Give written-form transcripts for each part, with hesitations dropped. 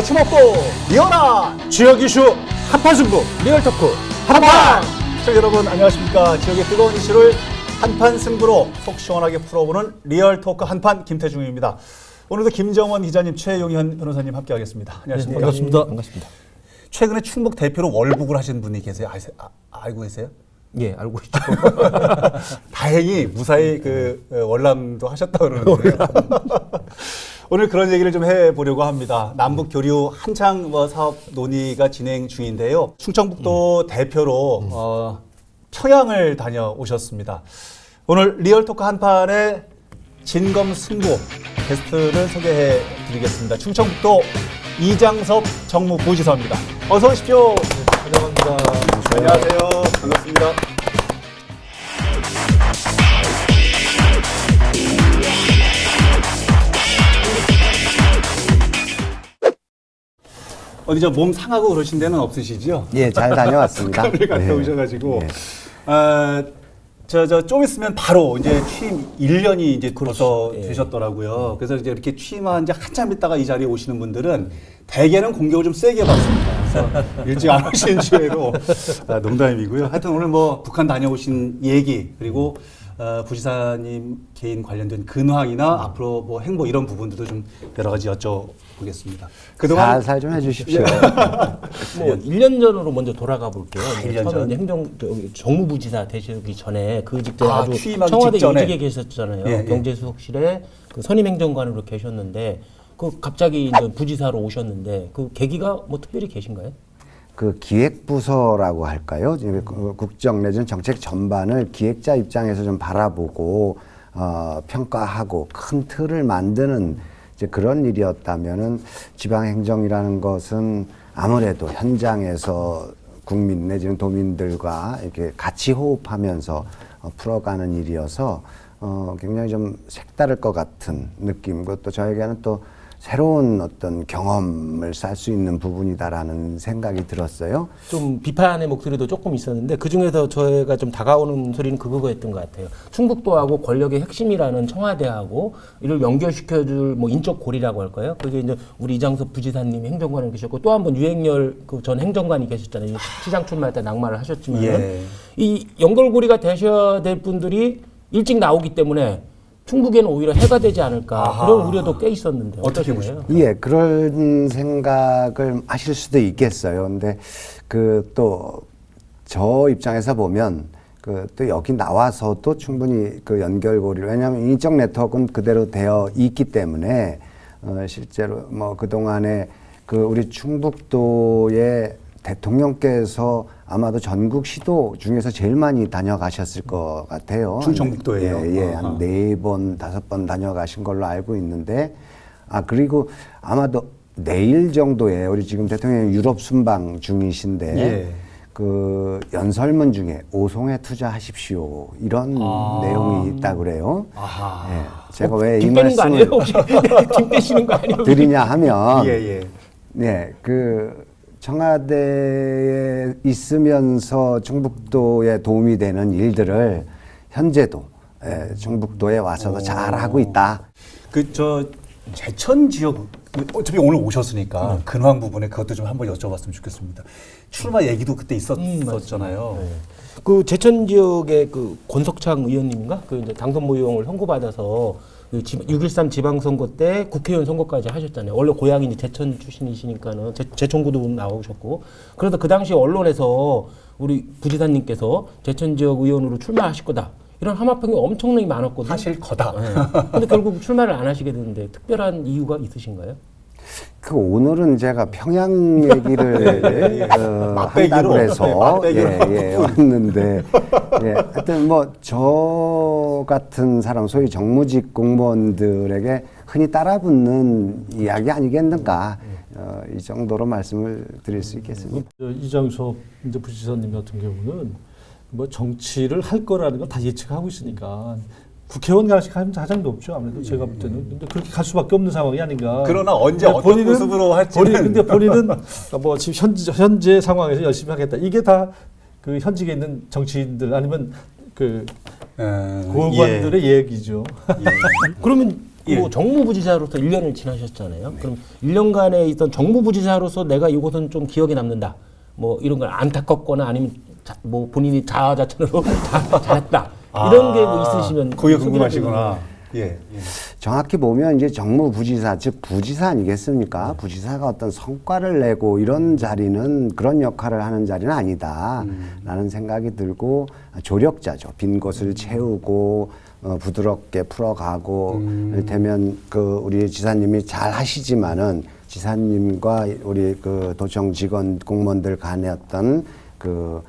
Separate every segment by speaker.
Speaker 1: 거침없고 리얼한 지역 이슈 한판 승부 리얼토크 한판. 시청자 여러분 안녕하십니까. 지역의 뜨거운 이슈를 한판 승부로 속 시원하게 풀어보는 리얼토크 한판 김태중입니다. 오늘도 김정원 기자님, 최용현 변호사님 함께하겠습니다. 안녕하십니까.
Speaker 2: 네, 반갑습니다. 반갑습니다.
Speaker 1: 최근에 충북 대표로 월북을 하신 분이 계세요. 알고 계세요?
Speaker 2: 예, 알고 있죠.
Speaker 1: 다행히 무사히 그 월남도 하셨다고 그러는데요. 오늘 그런 얘기를 좀 해보려고 합니다. 남북 교류 한창 사업 논의가 진행 중인데요. 충청북도 대표로 평양을 다녀오셨습니다. 오늘 리얼토크 한판의 진검승부 게스트를 소개해드리겠습니다. 충청북도 이장섭 정무부지사입니다. 어서 오십시오.
Speaker 2: 환영합니다.
Speaker 1: 안녕하세요. 반갑습니다. 어디 몸 상하고 그러신 데는 없으시죠?
Speaker 3: 예, 잘 다녀왔습니다.
Speaker 1: 북한을 갔다
Speaker 3: 네.
Speaker 1: 오셔가지고,
Speaker 3: 네.
Speaker 1: 좀 있으면 바로 이제 취임 1년이 이제 벌써
Speaker 2: 예.
Speaker 1: 되셨더라고요. 그래서 이제 이렇게 취임한 지 한참 있다가 이 자리에 오시는 분들은 대개는 공격을 좀 세게 받습니다. 그래서 일찍 안 오신 주에도 농담이고요. 하여튼 오늘 북한 다녀오신 얘기 그리고 부지사님 개인 관련된 근황이나 앞으로 행보 이런 부분들도 좀 여러 가지 여쭤보겠습니다. 그동안
Speaker 3: 살살 좀 해주십시오.
Speaker 2: 1년 전으로 먼저 돌아가 볼게요.
Speaker 1: 1년
Speaker 2: 처음에
Speaker 1: 전?
Speaker 2: 정무부지사 되시기 전에 그 직전에 아주
Speaker 1: 취임하기
Speaker 2: 청와대
Speaker 1: 직전에.
Speaker 2: 요직에 계셨잖아요.
Speaker 1: 예, 예.
Speaker 2: 경제수석실에 그 선임행정관으로 계셨는데 그 갑자기 이제 부지사로 오셨는데 그 계기가 특별히 계신가요?
Speaker 3: 그 기획부서라고 할까요? 지금 국정 내지는 정책 전반을 기획자 입장에서 좀 바라보고 평가하고 큰 틀을 만드는 이제 그런 일이었다면은 지방행정이라는 것은 아무래도 현장에서 국민 내지는 도민들과 이렇게 같이 호흡하면서 풀어가는 일이어서 굉장히 좀 색다를 것 같은 느낌. 그것도 저에게는 또 새로운 어떤 경험을 쌓을 수 있는 부분이다라는 생각이 들었어요.
Speaker 2: 좀 비판의 목소리도 조금 있었는데 그 중에서 저희가 좀 다가오는 소리는 그거였던 것 같아요. 충북도하고 권력의 핵심이라는 청와대하고 이를 연결시켜줄 인적 고리라고 할까요? 그게 이제 우리 이장섭 부지사님 행정관이 계셨고 또 한 번 유행열 그 전 행정관이 계셨잖아요. 시장 출마할 때 낙마를 하셨지만
Speaker 1: 예.
Speaker 2: 이 연결고리가 되셔야 될 분들이 일찍 나오기 때문에 충북에는 오히려 해가 되지 않을까
Speaker 1: 아하.
Speaker 2: 그런 우려도 꽤 있었는데
Speaker 1: 어떻게
Speaker 2: 어떠세요?
Speaker 3: 예, 그런 생각을 하실 수도 있겠어요. 근데 또 저 입장에서 보면 또 여기 나와서도 충분히 그 연결고리를, 왜냐하면 인적 네트워크는 그대로 되어 있기 때문에 실제로 그동안에 우리 충북도의 대통령께서 아마도 전국 시도 중에서 제일 많이 다녀가셨을 것 같아요.
Speaker 1: 충청북도예요.
Speaker 3: 예, 한 4번, 5번 다녀가신 걸로 알고 있는데, 그리고 아마도 내일 정도에 우리 지금 대통령이 유럽 순방 중이신데,
Speaker 1: 예.
Speaker 3: 그 연설문 중에 오송에 투자하십시오 이런 내용이 있다 그래요.
Speaker 1: 아하.
Speaker 3: 예, 제가 왜 이
Speaker 2: 김 빼는 거 아니에요?
Speaker 3: 말씀을
Speaker 2: 혹시 김 빼시는 거 아니에요?
Speaker 3: 드리냐 하면,
Speaker 1: 예.
Speaker 3: 네, 청와대에 있으면서 충북도에 도움이 되는 일들을 현재도 충북도에 와서도 잘 하고 있다.
Speaker 1: 제천 지역 어차피 오늘 오셨으니까 근황 부분에 그것도 좀 한번 여쭤봤으면 좋겠습니다. 출마 얘기도 그때 있었잖아요.
Speaker 2: 네. 그 제천 지역의 그 권석창 의원님인가 그 이제 당선 모형을 선고받아서 6.13 지방선거 때 국회의원 선거까지 하셨잖아요. 원래 고향이 이제 제천 출신이시니까는 제천구도 나오셨고, 그래서 그 당시 언론에서 우리 부지사님께서 제천 지역 의원으로 출마하실 거다 이런 함화평이 엄청나게 많았거든요.
Speaker 1: 하실 거다.
Speaker 2: 네. 근데 결국 출마를 안 하시게 됐는데 특별한 이유가 있으신가요?
Speaker 3: 오늘은 제가 평양 얘기를 한다고 해서 왔는데, 하여튼 저 같은 사람, 소위 정무직 공무원들에게 흔히 따라붙는 이야기 아니겠는가, 이 정도로 말씀을 드릴 수 있겠습니다.
Speaker 4: 이장섭 부지사님 같은 경우는 정치를 할 거라는 걸 다 예측하고 있으니까 국회의원 가장 높죠. 아무래도 제가 볼 때는. 근데 그렇게 갈 수밖에 없는 상황이 아닌가.
Speaker 1: 그러나 언제 어떤 모습으로 할지는.
Speaker 4: 근데 본인은 지금 현재 상황에서 열심히 하겠다. 이게 다 그 현직에 있는 정치인들 아니면 고관들의 얘기죠.
Speaker 2: 그러면 뭐 정무부지사로서 1년을 지나셨잖아요. 그럼 1년간에 있던 정무부지사로서 내가 이곳은 좀 기억에 남는다. 뭐 이런 걸 안타깝거나 아니면 뭐 본인이 자아자찬으로 잘했다. 이런 게 뭐 있으시면
Speaker 1: 그게
Speaker 2: 소개를
Speaker 1: 궁금하시구나.
Speaker 3: 정확히 보면 이제 정무부지사, 즉 부지사 아니겠습니까? 부지사가 어떤 성과를 내고 이런 자리는 그런 역할을 하는 자리는 아니다라는 생각이 들고 조력자죠. 빈 곳을 채우고 부드럽게 풀어가고 이를테면 그 우리 지사님이 잘 하시지만은 지사님과 우리 그 도청 직원 공무원들 간의 어떤 그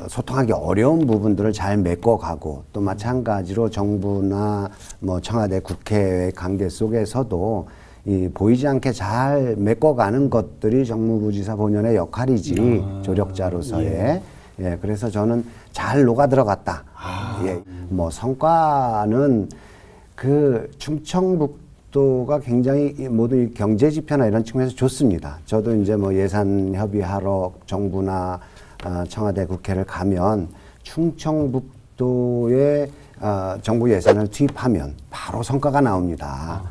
Speaker 3: 소통하기 어려운 부분들을 잘 메꿔가고 또 마찬가지로 정부나 뭐 청와대 국회의 관계 속에서도 이 보이지 않게 잘 메꿔가는 것들이 정무부지사 본연의 역할이지 조력자로서의 예, 그래서 저는 잘 녹아 들어갔다. 예, 뭐 성과는 그 충청북도가 굉장히 이 모든 이 경제 지표나 이런 측면에서 좋습니다. 저도 이제 뭐 예산 협의하러 정부나 청와대 국회를 가면 충청북도에 정부 예산을 투입하면 바로 성과가 나옵니다.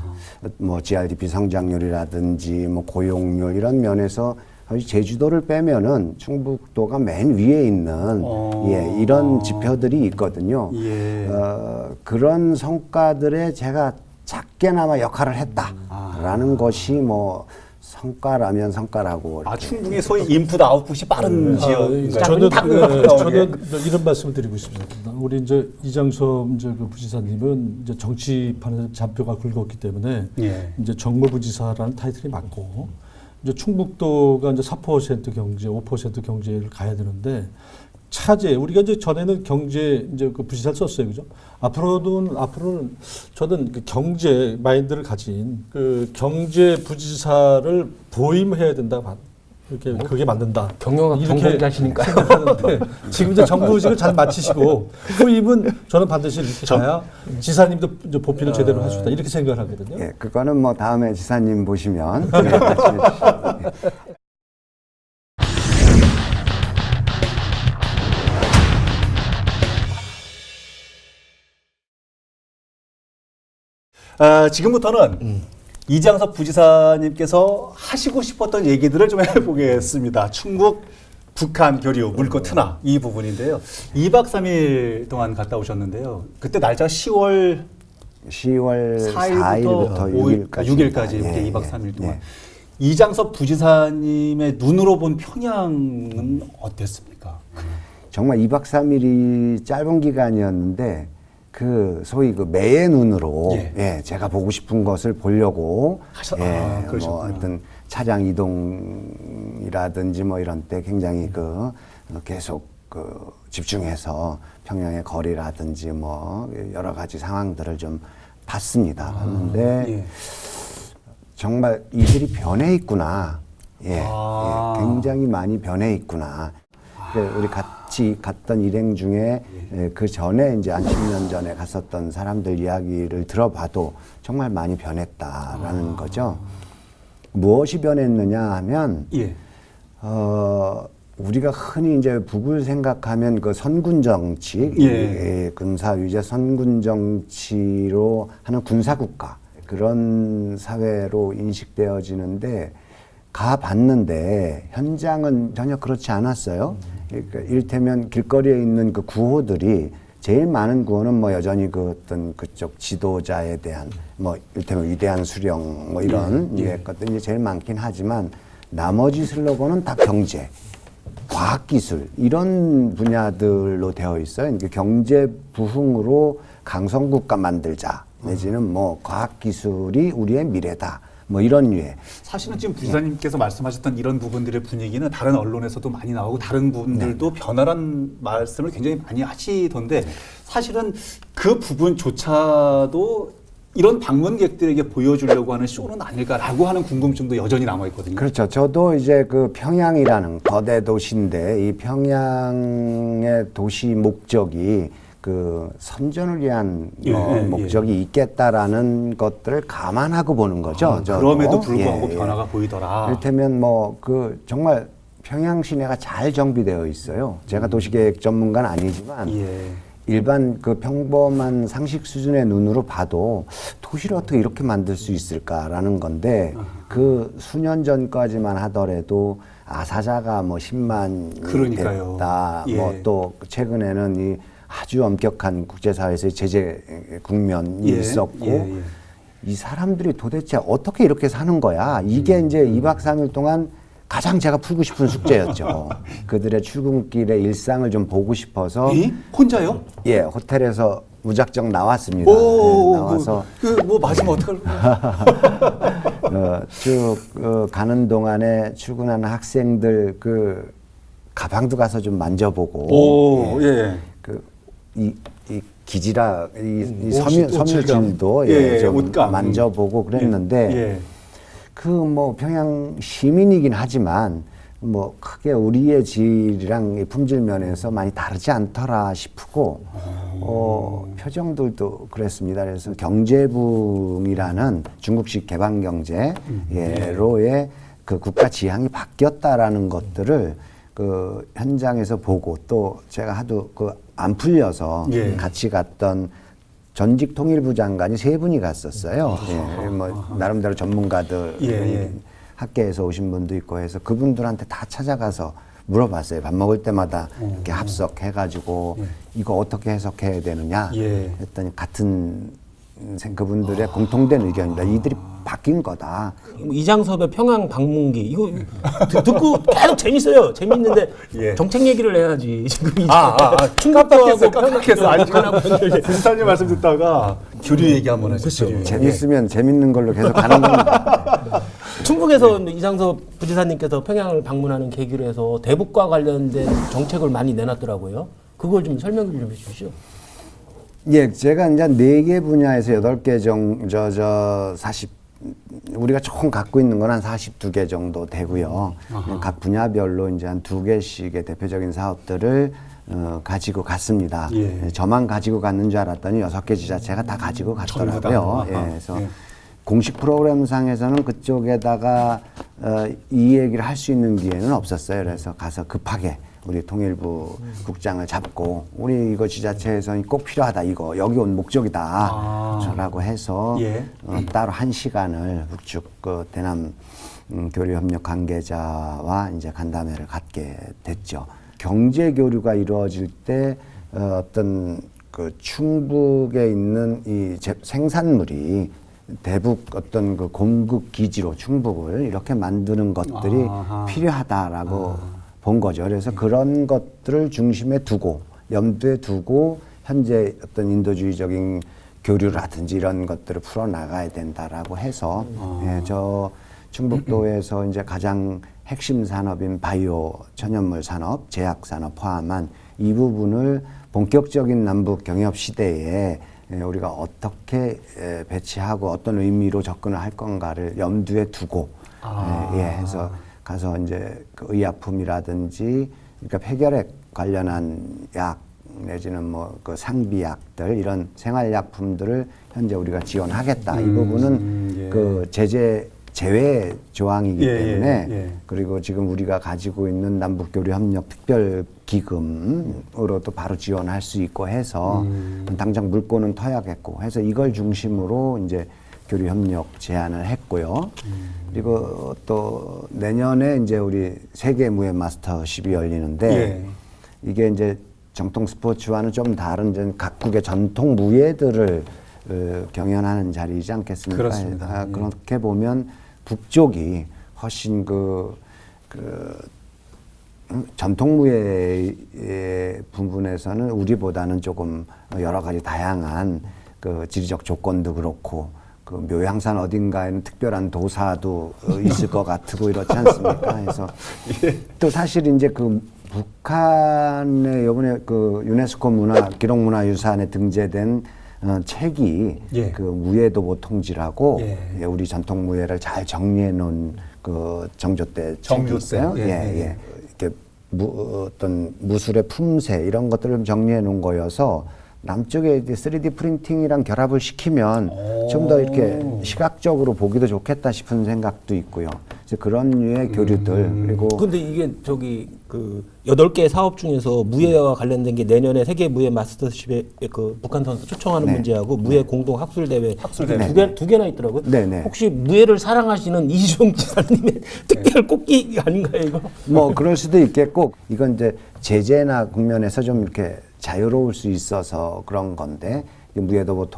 Speaker 3: 뭐 GRDP 성장률이라든지 뭐 고용률 이런 면에서 제주도를 빼면은 충북도가 맨 위에 있는 예, 이런 지표들이 있거든요. 그런 성과들에 제가 작게나마 역할을 했다라는 것이 뭐 성과라면 성과라고.
Speaker 1: 충북이 소위 인풋 아웃풋이 빠른 지역인가요?
Speaker 4: 저는 이런 말씀을 드리고 싶습니다. 우리 이제 이장섭 이제 그 부지사님은 이제 정치판에서 잔뼈가 굵었기 때문에 이제 정무부지사라는 타이틀이 맞고 이제 충북도가 이제 4% 경제, 5% 경제를 가야 되는데 차제 우리가 이제 전에는 경제 이제 그 부지사를 썼어요, 그죠? 앞으로는 저는 그 경제 마인드를 가진 그 경제 부지사를 보임해야 된다. 이렇게 그게 맞는다.
Speaker 2: 경영학 전공자시니까
Speaker 4: 생각하는데 지금 이제 정부직을 잘 마치시고 후임은 저는 반드시 이렇게 가야 지사님도 이제 보필을 제대로 할 수 있다 이렇게 생각을 하거든요.
Speaker 3: 예, 그거는 뭐 다음에 지사님 보시면 네, 말씀해 주시죠.
Speaker 1: 지금부터는 이장섭 부지사님께서 하시고 싶었던 얘기들을 좀 해보겠습니다. 충북 북한 교류 물고 트나 이 부분인데요. 2박 3일 동안 갔다 오셨는데요. 그때 날짜가 10월 4일부터 6일까지 이렇게 2박 3일 동안. 이장섭 부지사님의 눈으로 본 평양은 어땠습니까?
Speaker 3: 정말 2박 3일이 짧은 기간이었는데 그 소위 그 매의 눈으로 예, 제가 보고 싶은 것을 보려고 뭐 어떤 차량 이동이라든지 뭐 이런 때 굉장히 그 계속 그 집중해서 평양의 거리라든지 뭐 여러 가지 상황들을 좀 봤습니다. 그런데 정말 이들이 변해 있구나. 굉장히 많이 변해 있구나. 우리 같이 갔던 일행 중에 그 전에 이제 한 10년 전에 갔었던 사람들 이야기를 들어봐도 정말 많이 변했다라는 거죠. 무엇이 변했느냐 하면 우리가 흔히 이제 북을 생각하면 그 선군 정치, 군사 위제 선군 정치로 하는 군사 국가 그런 사회로 인식되어지는데 가봤는데 현장은 전혀 그렇지 않았어요. 그러니까 이를테면 길거리에 있는 그 구호들이 제일 많은 구호는 뭐 여전히 그 어떤 그쪽 지도자에 대한 뭐 이를테면 위대한 수령 뭐 이런 것들이 제일 많긴 하지만 나머지 슬로건은 다 경제, 과학기술 이런 분야들로 되어 있어요. 그러니까 경제 부흥으로 강성국가 만들자 내지는 뭐 과학기술이 우리의 미래다. 뭐 이런 류의.
Speaker 1: 사실은 지금 부지사님께서 말씀하셨던 이런 부분들의 분위기는 다른 언론에서도 많이 나오고 다른 분들도 변화란 말씀을 굉장히 많이 하시던데 사실은 그 부분조차도 이런 방문객들에게 보여주려고 하는 쇼는 아닐까라고 하는 궁금증도 여전히 남아있거든요.
Speaker 3: 그렇죠. 저도 이제 그 평양이라는 거대 도시인데 이 평양의 도시 목적이 그 선전을 위한 목적이 있겠다라는 것들을 감안하고 보는 거죠.
Speaker 1: 그럼에도 불구하고 변화가 보이더라.
Speaker 3: 이를테면 뭐 그 정말 평양 시내가 잘 정비되어 있어요. 제가 도시계획 전문가는 아니지만 일반 그 평범한 상식 수준의 눈으로 봐도 도시를 어떻게 이렇게 만들 수 있을까라는 건데 그 수년 전까지만 하더라도 아사자가 뭐 10만이
Speaker 1: 그러니까요.
Speaker 3: 됐다.
Speaker 1: 예.
Speaker 3: 뭐 또 최근에는 이 아주 엄격한 국제사회에서의 제재 국면이
Speaker 1: 예.
Speaker 3: 있었고
Speaker 1: 예.
Speaker 3: 이 사람들이 도대체 어떻게 이렇게 사는 거야? 이게 이제 2박 3일 동안 가장 제가 풀고 싶은 숙제였죠. 그들의 출근길의 일상을 좀 보고 싶어서
Speaker 1: 혼자요?
Speaker 3: 예, 호텔에서 무작정 나왔습니다.
Speaker 1: 오,
Speaker 3: 예, 나와서
Speaker 1: 뭐 맞으면 어떡할
Speaker 3: 쭉 가는 동안에 출근하는 학생들 그 가방도 가서 좀 만져보고
Speaker 1: 오, 예.
Speaker 3: 이 기지라 이
Speaker 4: 옷,
Speaker 3: 섬유질도
Speaker 1: 예,
Speaker 3: 좀
Speaker 1: 옷감.
Speaker 3: 만져보고 그랬는데
Speaker 1: 예.
Speaker 3: 그 뭐 평양 시민이긴 하지만 뭐 크게 우리의 질이랑 이 품질 면에서 많이 다르지 않더라 싶고 표정들도 그랬습니다. 그래서 경제붕이라는 중국식 개방 경제로의 그 국가 지향이 바뀌었다라는 것들을 그 현장에서 보고 또 제가 하도 그 안 풀려서
Speaker 1: 예.
Speaker 3: 같이 갔던 전직 통일부 장관이 3분이 갔었어요. 예, 뭐 나름대로 전문가들
Speaker 1: 예.
Speaker 3: 학계에서 오신 분도 있고 해서 그분들한테 다 찾아가서 물어봤어요. 밥 먹을 때마다 이렇게 합석해가지고 이거 어떻게 해석해야 되느냐
Speaker 1: 예.
Speaker 3: 했더니 같은 그분들의 공통된 의견이다. 이들이 바뀐 거다.
Speaker 2: 이장섭의 평양 방문기 이거 듣고 계속 재밌어요. 재밌는데
Speaker 1: 예.
Speaker 2: 정책 얘기를 해야지 지금 이제
Speaker 1: 깜빡했어. 아니, 부지사님 말씀 듣다가 교류 얘기 한번 하시죠. 교류.
Speaker 3: 재밌으면 재밌는 걸로 계속 가는 겁니다.
Speaker 2: 충북에서 이장섭 부지사님께서 평양을 방문하는 계기로 해서 대북과 관련된 정책을 많이 내놨더라고요. 그걸 좀 설명 좀 해주시죠.
Speaker 3: 예, 제가 이제 4개 분야에서 8개 우리가 총 갖고 있는 건 한 42개 정도 되고요. 각 분야별로 이제 한 2개씩의 대표적인 사업들을 가지고 갔습니다.
Speaker 1: 예.
Speaker 3: 저만 가지고 갔는 줄 알았더니 6개 지자체가 다 가지고 갔더라고요. 예, 그래서
Speaker 1: 예.
Speaker 3: 공식 프로그램상에서는 그쪽에다가 이 얘기를 할 수 있는 기회는 없었어요. 그래서 가서 급하게 우리 통일부 국장을 잡고 우리 이거 지자체에서 꼭 필요하다 이거 여기 온 목적이다 라고 해서
Speaker 1: 예.
Speaker 3: 따로 1시간을 북측 그 대남 교류협력 관계자와 이제 간담회를 갖게 됐죠. 경제 교류가 이루어질 때 어떤 그 충북에 있는 이 생산물이 대북 어떤 그 공급 기지로 충북을 이렇게 만드는 것들이 필요하다라고 본 거죠. 그래서 그런 것들을 중심에 두고 염두에 두고 현재 어떤 인도주의적인 교류라든지 이런 것들을 풀어 나가야 된다라고 해서 예, 저 충북도에서 이제 가장 핵심 산업인 바이오 천연물 산업, 제약 산업 포함한 이 부분을 본격적인 남북 경협 시대에 우리가 어떻게 배치하고 어떤 의미로 접근을 할 건가를 염두에 두고 해서 가서 이제 그 의약품이라든지 그러니까 폐결핵 관련한 약 내지는 뭐 그 상비약들 이런 생활약품들을 현재 우리가 지원하겠다. 이 부분은 그 제외 조항이기 때문에 그리고 지금 우리가 가지고 있는 남북교류협력 특별기금으로도 바로 지원할 수 있고 해서 당장 물꼬는 터야겠고 해서 이걸 중심으로 이제 교류협력 제안을 했고요. 그리고 또 내년에 이제 우리 세계 무예 마스터십이 열리는데 이게 이제 정통 스포츠와는 좀 다른 각국의 전통 무예들을 경연하는 자리이지 않겠습니까?
Speaker 1: 그렇습니다.
Speaker 3: 그렇게 보면 북쪽이 훨씬 전통 무예의 부분에서는 우리보다는 조금 여러 가지 다양한 그 지리적 조건도 그렇고 그 묘향산 어딘가에는 특별한 도사도 있을 것 같고 이렇지 않습니까? 그래서 또 사실 이제 그 북한의 이번에 그 유네스코 기록문화유산에 등재된 책이 그 무예도 보통지라고 우리 전통 무예를 잘 정리해 놓은 그 정조때 책이 있어요. 이렇게 어떤 무술의 품새 이런 것들을 좀 정리해 놓은 거여서 남쪽에 이제 3D 프린팅이랑 결합을 시키면 좀 더 이렇게 시각적으로 보기도 좋겠다 싶은 생각도 있고요. 이제 그런 류의 교류들 그리고
Speaker 2: 근데 이게 저기 그 8개 사업 중에서 무예와 관련된 게 내년에 세계 무예 마스터십에 그 북한 선수 초청하는
Speaker 3: 네.
Speaker 2: 문제하고 무예 공동 학술 대회
Speaker 3: 대회.
Speaker 2: 두 개나 있더라고요.
Speaker 3: 네네.
Speaker 2: 혹시 무예를 사랑하시는 이시종 지사님의 특별 꽃기 아닌가요, 이거?
Speaker 3: 뭐 그럴 수도 있겠고 이건 이제 제재나 국면에서 좀 이렇게 자유로울 수 있어서 그런 건데 무예도보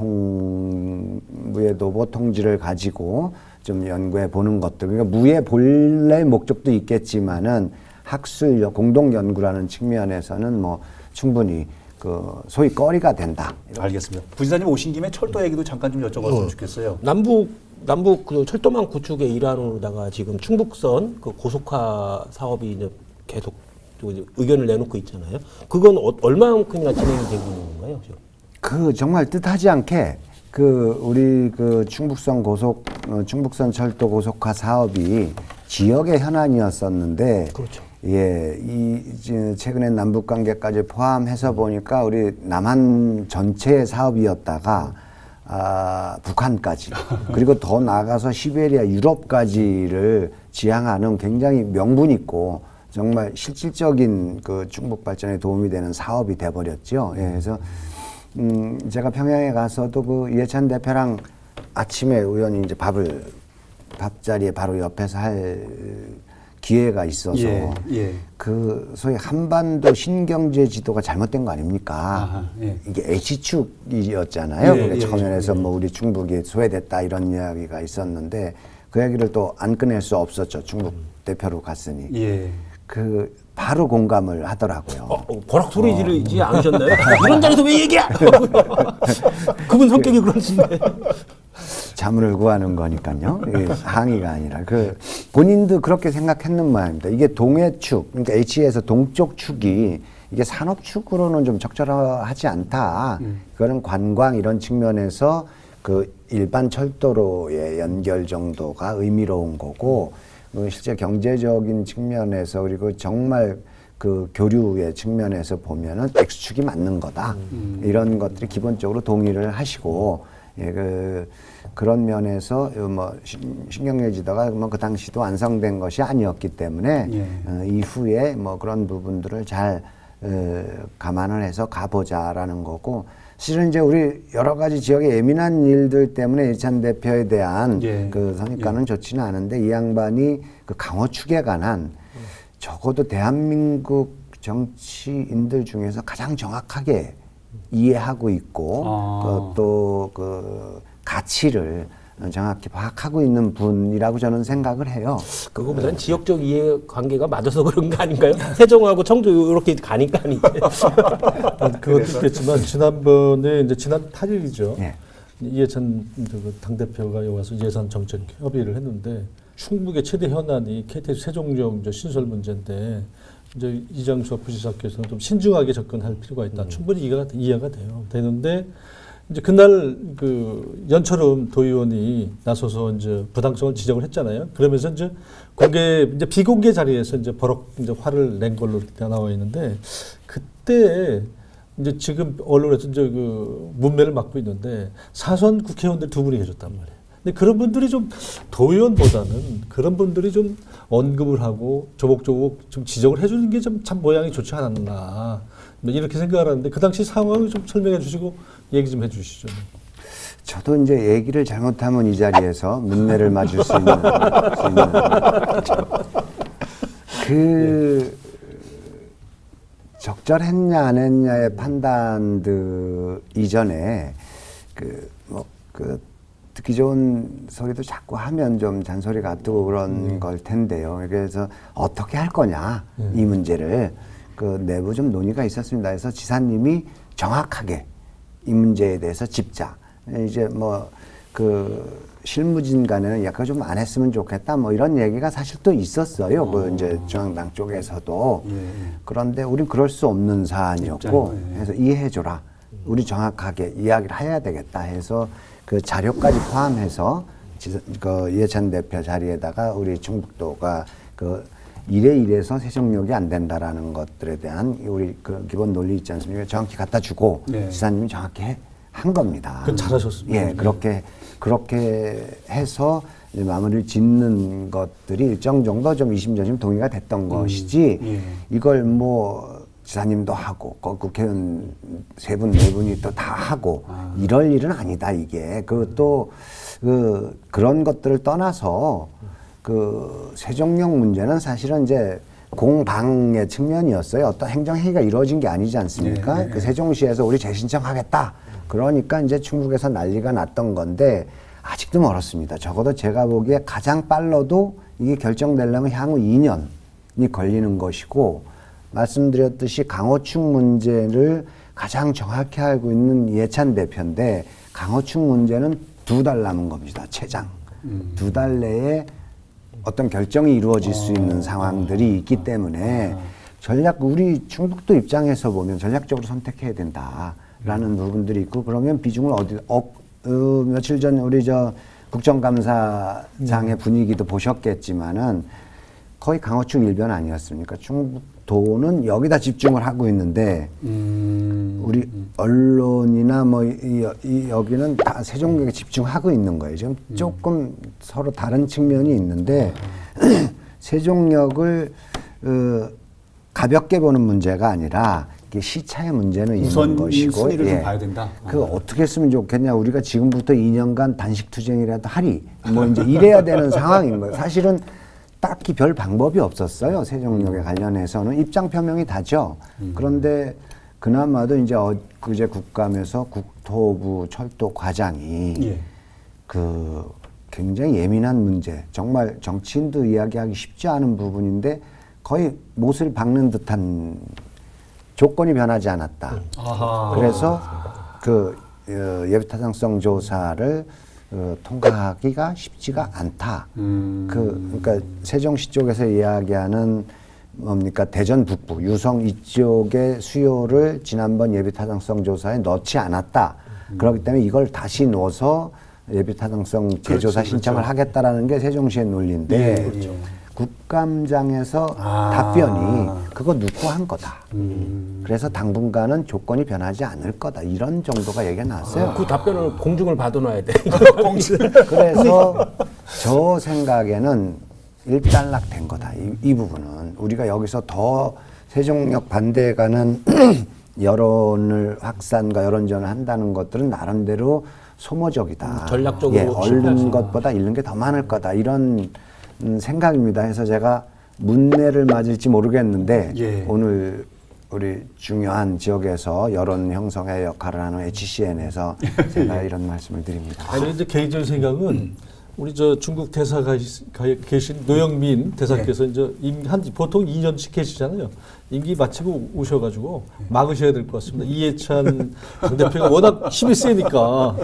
Speaker 3: 통지를 가지고 좀 연구해 보는 것들 그러니까 무예 본래 목적도 있겠지만은 학술 공동 연구라는 측면에서는 뭐 충분히 그 소위 거리가 된다.
Speaker 1: 알겠습니다. 부지사님 오신 김에 철도 얘기도 잠깐 좀 여쭤봤으면 좋겠어요.
Speaker 2: 남북 그 철도망 구축의 일환으로다가 지금 충북선 그 고속화 사업이 이제 계속 의견을 내놓고 있잖아요. 그건 얼마만큼이나 진행이 되고 있는 건가요, 지금?
Speaker 3: 그 정말 뜻하지 않게 그 우리 그 충북선 철도 고속화 사업이 지역의 현안이었었는데
Speaker 2: 그렇죠.
Speaker 3: 예, 최근에 남북 관계까지 포함해서 보니까 우리 남한 전체의 사업이었다가 북한까지 그리고 더 나아가서 시베리아 유럽까지를 지향하는 굉장히 명분 있고 정말 실질적인 그 충북 발전에 도움이 되는 사업이 돼버렸죠. 예, 그래서 제가 평양에 가서도 그 이해찬 대표랑 아침에 우연히 이제 밥자리에 바로 옆에서 할 기회가 있어서 그 소위 한반도 신경제 지도가 잘못된 거 아닙니까?
Speaker 1: 아하, 예.
Speaker 3: 이게 H축이었잖아요.
Speaker 1: 예,
Speaker 3: 그게
Speaker 1: 예,
Speaker 3: 처음에서 뭐 우리 충북이 소외됐다 이런 이야기가 있었는데 그 얘기를 또 안 꺼낼 수 없었죠. 충북 대표로 갔으니.
Speaker 1: 예.
Speaker 3: 그 바로 공감을 하더라고요.
Speaker 2: 버럭 소리 지르지 않으셨나요? 이런 자리에서 왜 얘기야? 그분 성격이 그러신데.
Speaker 3: 자문을 구하는 거니까요. 이게 항의가 아니라 그 본인도 그렇게 생각했는 모양입니다. 이게 동해축, 그러니까 H에서 동쪽 축이 이게 산업축으로는 좀 적절하지 않다. 그거는 관광 이런 측면에서 그 일반 철도로의 연결 정도가 의미로운 거고 실제 경제적인 측면에서 그리고 정말 그 교류의 측면에서 보면은 X축이 맞는 거다. 이런 것들이 기본적으로 동의를 하시고 예, 그런 면에서 뭐 신경제 지도가 뭐 그 당시도 완성된 것이 아니었기 때문에 이후에 뭐 그런 부분들을 잘 감안을 해서 가보자라는 거고 실은 이제 우리 여러 가지 지역의 예민한 일들 때문에 이찬 대표에 대한 그 선입관은 좋지는 않은데 이 양반이 그 강호 축에 관한 적어도 대한민국 정치인들 중에서 가장 정확하게 이해하고 있고 또 그 가치를 정확히 파악하고 있는 분이라고 저는 생각을 해요.
Speaker 2: 그거보다는 지역적 이해관계가 맞아서 그런 거 아닌가요? 세종하고 청주 이렇게 가니까 아니지.
Speaker 4: 그것도 있겠지만 지난번에 이제 지난 8일이죠.
Speaker 3: 예.
Speaker 4: 이해찬 당대표가 여기 와서 예산 정책 협의를 했는데 충북의 최대 현안이 KTX 세종역 신설 문제인데 이제 이장수 부지사께서는 좀 신중하게 접근할 필요가 있다. 충분히 이해가 되는데 이제 그날 그 연철음 도의원이 나서서 이제 부당성을 지적을 했잖아요. 그러면서 이제 이제 비공개 자리에서 이제 버럭 이제 화를 낸 걸로 나와 있는데 그때 이제 지금 언론에서 이제 그 문매를 맡고 있는데 사선 국회의원들 2분이 계셨단 말이에요. 근데 그런 분들이 좀 도의원보다는 그런 분들이 좀 언급을 하고 조목조목 좀 지적을 해주는 게 좀 참 모양이 좋지 않았나 이렇게 생각을 하는데 그 당시 상황을 좀 설명해 주시고 얘기 좀 해주시죠.
Speaker 3: 저도 이제 얘기를 잘못하면 이 자리에서 문매를 맞을 수 있는 그 적절했냐 안 했냐의 판단들 이전에 듣기 좋은 소리도 자꾸 하면 좀 잔소리 같고 그런 걸 텐데요. 그래서 어떻게 할 거냐 이 문제를 그 내부 좀 논의가 있었습니다. 그래서 지사님이 정확하게 이 문제에 대해서 짚자. 이제 뭐 그 실무진 간에는 약간 좀 안 했으면 좋겠다. 뭐 이런 얘기가 사실 또 있었어요. 그 이제 중앙당 쪽에서도. 그런데 우린 그럴 수 없는 사안이었고 해서 이해해줘라. 우리 정확하게 이야기를 해야 되겠다 해서 그 자료까지 포함해서 그 이해찬 대표 자리에다가 우리 충북도가 그 이래서 세종역이 안 된다라는 것들에 대한 우리 그 기본 논리 있지 않습니까? 정확히 갖다 주고 지사님이 정확히 한 겁니다.
Speaker 4: 그 잘하셨습니다.
Speaker 3: 예, 그렇게 해서 이제 마무리를 짓는 것들이 일정 정도 좀 이심저심 동의가 됐던 것이지
Speaker 1: 예.
Speaker 3: 이걸 뭐 지사님도 하고 국회의원 3분, 4분이 또 다 하고 이럴 일은 아니다 이게. 그것도 그런 것들을 떠나서 그 세종역 문제는 사실은 이제 공방의 측면이었어요. 어떤 행정행위가 이루어진 게 아니지 않습니까?
Speaker 1: 네, 네.
Speaker 3: 그 세종시에서 우리 재신청하겠다. 그러니까 이제 충북에서 난리가 났던 건데 아직도 멀었습니다. 적어도 제가 보기에 가장 빨라도 이게 결정되려면 향후 2년이 걸리는 것이고 말씀드렸듯이 강호축 문제를 가장 정확히 알고 있는 이해찬 대표인데 강호축 문제는 2달 남은 겁니다. 최장. 2달 내에 어떤 결정이 이루어질 수 있는 상황들이 있기 때문에 우리 충북도 입장에서 보면 전략적으로 선택해야 된다라는 부분들이 있고 그러면 비중을 며칠 전 우리 국정감사장의 분위기도 보셨겠지만은 거의 강호축 일변 아니었습니까? 충북도는 여기다 집중을 하고 있는데 우리 언론이나 뭐 여기는 다 세종역에 집중하고 있는 거예요. 지금 조금 서로 다른 측면이 있는데 세종역을 가볍게 보는 문제가 아니라 이게 시차의 문제는 있는 것이고
Speaker 1: 순위를 좀 봐야 된다.
Speaker 3: 그 어떻게 했으면 좋겠냐. 우리가 지금부터 2년간 단식 투쟁이라도 하리. 뭐 이제 이래야 되는 상황인 거예요. 사실은 딱히 별 방법이 없었어요. 세종역에 관련해서는 입장 표명이 다죠. 그런데 그나마도 이제 그제 국감에서 국토부 철도 과장이
Speaker 1: 예.
Speaker 3: 그 굉장히 예민한 문제, 정말 정치인도 이야기하기 쉽지 않은 부분인데 거의 못을 박는 듯한 조건이 변하지 않았다.
Speaker 1: 아하.
Speaker 3: 그래서 그 예비타당성 조사를 통과하기가 쉽지가 않다. 그러니까 세종시 쪽에서 이야기하는 뭡니까 대전 북부, 유성 이쪽의 수요를 지난번 예비타당성 조사에 넣지 않았다. 그렇기 때문에 이걸 다시 넣어서 예비타당성 재조사 신청을 하겠다라는 게 세종시의 논리인데 국감장에서 답변이 그거 넣고 한 거다. 그래서 당분간은 조건이 변하지 않을 거다. 이런 정도가 얘기가 나왔어요.
Speaker 2: 그 답변을 공중을 받아놔야 돼.
Speaker 3: 그래서 저 생각에는 일단락된 거다. 이 부분은 우리가 여기서 더 세종역 반대에 가는 여론을 확산과 여론전을 한다는 것들은 나름대로 소모적이다.
Speaker 2: 전략적으로
Speaker 3: 예, 얻는 것보다 잃는 게 더 많을 거다. 이런 생각입니다. 해서 제가 문매를 맞을지 모르겠는데
Speaker 1: 예.
Speaker 3: 오늘 우리 중요한 지역에서 여론 형성의 역할을 하는 HCN에서 제가 이런 말씀을 드립니다.
Speaker 4: 아니 이제 개인적인 생각은 우리 중국 대사가 계신 노영민 대사께서 이제 보통 2년씩 계시잖아요. 임기 마치고 오셔가지고 막으셔야 될 것 같습니다. 이해찬 당대표가 워낙 힘이 세니까.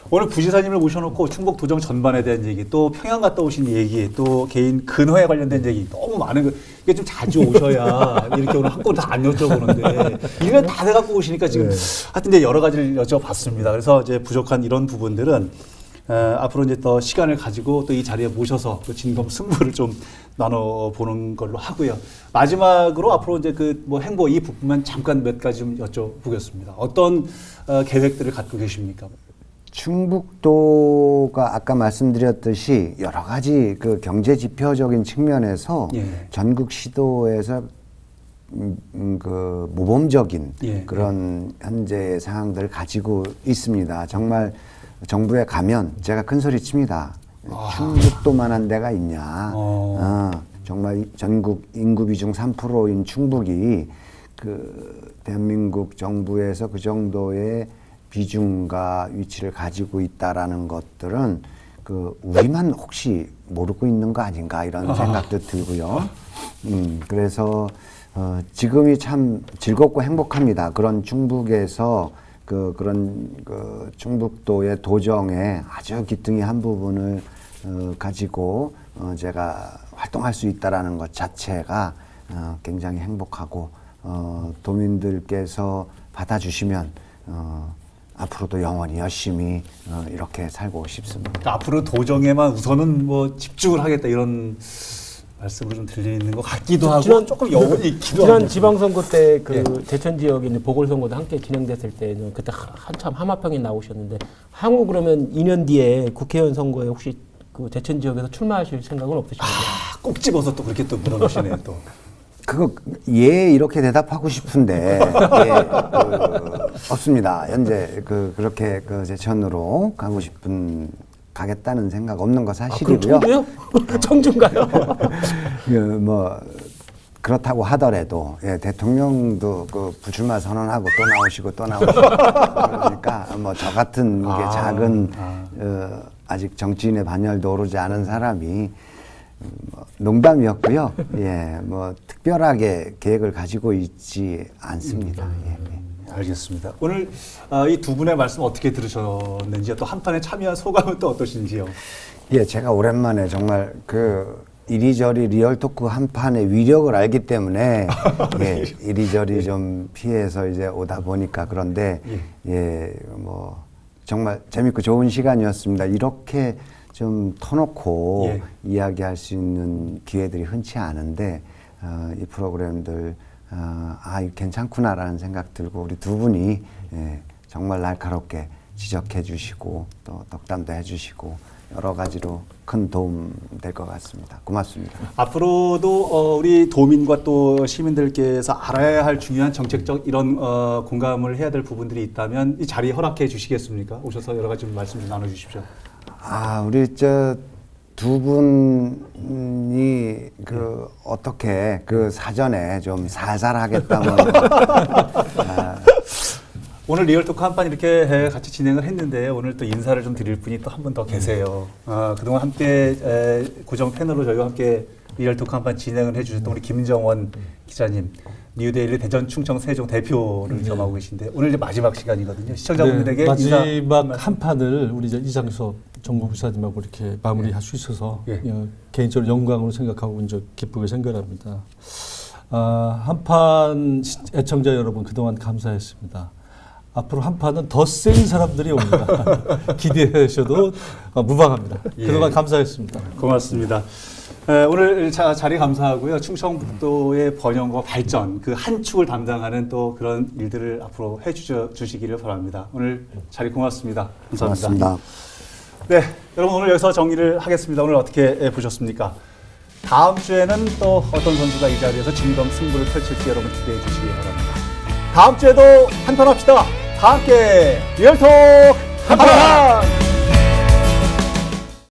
Speaker 1: 오늘 부지사님을 모셔놓고 충북 도정 전반에 대한 얘기, 또 평양 갔다 오신 얘기, 또 개인 근호에 관련된 얘기 너무 많은 거. 이게 좀 자주 오셔야 이렇게 오늘 한꺼번에 다 안 여쭤보는데 1년 다 돼갖고 오시니까 지금 하여튼 이제 여러 가지를 여쭤봤습니다. 그래서 이제 부족한 이런 부분들은 앞으로 이제 더 시간을 가지고 또 이 자리에 모셔서 또 진검 승부를 좀 나눠보는 걸로 하고요. 마지막으로 앞으로 이제 그 뭐 행보 이 부분만 잠깐 몇 가지 좀 여쭤보겠습니다. 어떤 계획들을 갖고 계십니까?
Speaker 3: 충북도가 아까 말씀드렸듯이 여러 가지 그 경제 지표적인 측면에서
Speaker 1: 예.
Speaker 3: 전국 시도에서 그 모범적인
Speaker 1: 예.
Speaker 3: 그런 현재 상황들을 가지고 있습니다. 정말 정부에 가면 제가 큰 소리 칩니다. 충북도만한 데가 있냐. 정말 전국 인구 비중 3%인 충북이 그 대한민국 정부에서 그 정도의 비중과 위치를 가지고 있다라는 것들은 그 우리만 혹시 모르고 있는 거 아닌가 이런 생각도 들고요. 그래서 지금이 참 즐겁고 행복합니다. 그런 충북에서 그런 충북도의 도정의 아주 기둥이 한 부분을 가지고 제가 활동할 수 있다라는 것 자체가 굉장히 행복하고 도민들께서 받아주시면 앞으로도 영원히 열심히 이렇게 살고 싶습니다.
Speaker 1: 그러니까 앞으로 도정에만 우선은 뭐 집중을 하겠다 이런 말씀으로 좀 들리는 것 같기도 하고 조금 여운이 있기도 하고.
Speaker 2: 지난 지방선거 때 그
Speaker 1: 예.
Speaker 2: 제천 지역에 이제 보궐선거도 함께 진행됐을 때는 그때 한참 하마평이 나오셨는데 향후 그러면 2년 뒤에 국회의원 선거에 혹시 그 제천 지역에서 출마하실 생각은 없으십니까?
Speaker 1: 꼭 집어서 또 그렇게 또 물어보시네 또.
Speaker 3: 그거 예 이렇게 대답하고 싶은데 없습니다. 현재 그렇게 제천으로 가고 싶은 가겠다는 생각 없는 거 사실이고요.
Speaker 2: 청주요? 청주인가요?
Speaker 3: 뭐 그렇다고 하더라도 대통령도 불출마 선언하고 또 나오시고 그러니까 뭐 저 같은 게 작은 아직 정치인의 반열도 오르지 않은 사람이 농담이었고요. 뭐 특별하게 계획을 가지고 있지 않습니다.
Speaker 1: 알겠습니다. 오늘 이 두 분의 말씀 어떻게 들으셨는지요? 또 한판에 참여한 소감은 또 어떠신지요?
Speaker 3: 제가 오랜만에 정말 이리저리 리얼토크 한 판의 위력을 알기 때문에 이리저리 좀 피해서 이제 오다 보니까 그런데 뭐 정말 재밌고 좋은 시간이었습니다. 이렇게 좀 터놓고 이야기할 수 있는 기회들이 흔치 않은데 이 프로그램들 이거 괜찮구나라는 생각 들고 우리 두 분이 정말 날카롭게 지적해 주시고 또 덕담도 해 주시고 여러 가지로 큰 도움 될 것 같습니다. 고맙습니다.
Speaker 1: 앞으로도 우리 도민과 또 시민들께서 알아야 할 중요한 정책적 이런 공감을 해야 될 부분들이 있다면 이 자리 허락해 주시겠습니까? 오셔서 여러 가지 말씀 좀 나눠주십시오.
Speaker 3: 우리 두 분이 어떻게 사전에 좀 살살 하겠다면
Speaker 1: 오늘 리얼토크 한판 이렇게 같이 진행을 했는데 오늘 또 인사를 좀 드릴 분이 또 한 분 더 계세요. 그동안 함께 고정 패널로 저희와 함께 리얼토크 한판 진행을 해주셨던 우리 김정원 기자님, 뉴데일리 대전 충청 세종 대표를 겸하고 계신데 오늘 이제 마지막 시간이거든요. 시청자분들에게
Speaker 4: 마지막 한 판을 우리 이장섭 정무부사님하고 이렇게 마무리할 수 있어서 개인적으로 영광으로 생각하고 이제 기쁘게 생각합니다. 한판 애청자 여러분 그동안 감사했습니다. 앞으로 한 판은 더 센 사람들이 옵니다. 기대하셔도 무방합니다. 그동안 감사했습니다.
Speaker 1: 고맙습니다. 오늘 자리 감사하고요. 충청북도의 번영과 발전 그 한 축을 담당하는 또 그런 일들을 앞으로 해주시기를 바랍니다. 오늘 자리 고맙습니다. 감사합니다.
Speaker 3: 고맙습니다.
Speaker 1: 네, 여러분 오늘 여기서 정리를 하겠습니다. 오늘 어떻게 보셨습니까? 다음 주에는 또 어떤 선수가 이 자리에서 진검 승부를 펼칠지 여러분 기대해 주시기 바랍니다. 다음 주에도 한판 합시다. 다 함께 리얼톡 한판!